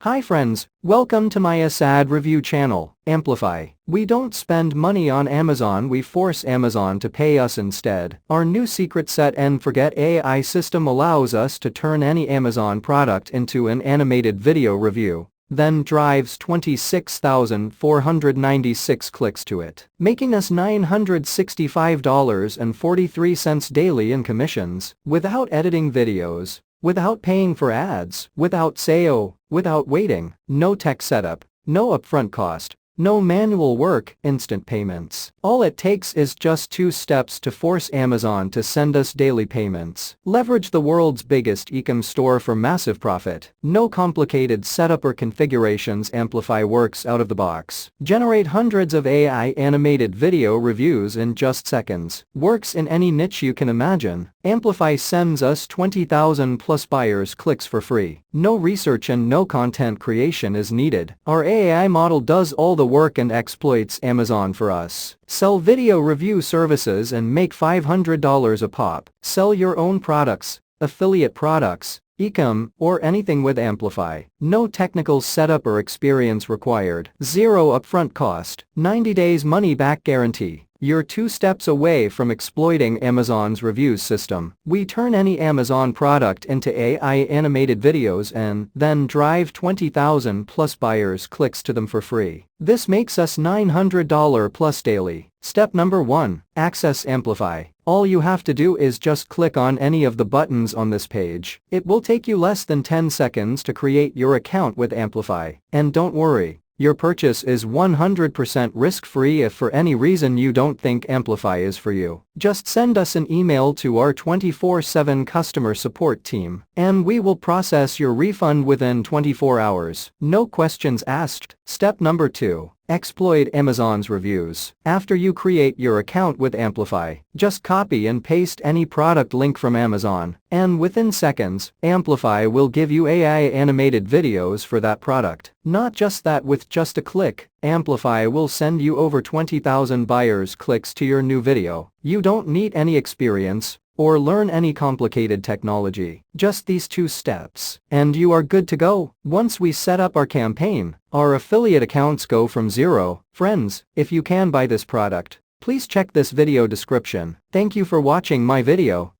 Hi friends, welcome to my Asad review channel, Amplify. We don't spend money on Amazon, we force Amazon to pay us instead. Our new secret set and forget AI system allows us to turn any Amazon product into an animated video review, then drives 26,496 clicks to it, making us $965.43 daily in commissions, without editing videos, without paying for ads, without SEO, without waiting, no tech setup, no upfront cost, no manual work, instant payments. All it takes is just 2 steps to force Amazon to send us daily payments. Leverage the world's biggest e-com store for massive profit. No complicated setup or configurations. Amplify works out of the box. Generate hundreds of AI animated video reviews in just seconds. Works in any niche you can imagine. Amplify sends us 20,000 plus buyers clicks for free. No research and no content creation is needed. Our AI model does all the work and exploits Amazon for us. Sell video review services and make $500 a pop. Sell your own products, affiliate products, e-com, or anything with Amplify. No technical setup or experience required. Zero upfront cost. 90 days money back guarantee. You're 2 steps away from exploiting Amazon's reviews system. We turn any Amazon product into AI animated videos and then drive 20,000 plus buyers clicks to them for free. This makes us $900 plus daily. Step number 1. Access Amplify. All you have to do is just click on any of the buttons on this page. It will take you less than 10 seconds to create your account with Amplify. And don't worry, your purchase is 100% risk-free if for any reason you don't think Amplify is for you. Just send us an email to our 24/7 customer support team, and we will process your refund within 24 hours. No questions asked. Step number 2. Exploit Amazon's reviews. After you create your account with Amplify, just copy and paste any product link from Amazon, and within seconds, Amplify will give you AI animated videos for that product. Not just that, with just a click, Amplify will send you over 20,000 buyers clicks to your new video. You don't need any experience or learn any complicated technology. Just these 2 steps, and you are good to go. Once we set up our campaign, our affiliate accounts go from zero. Friends, if you can buy this product, please check this video description. Thank you for watching my video.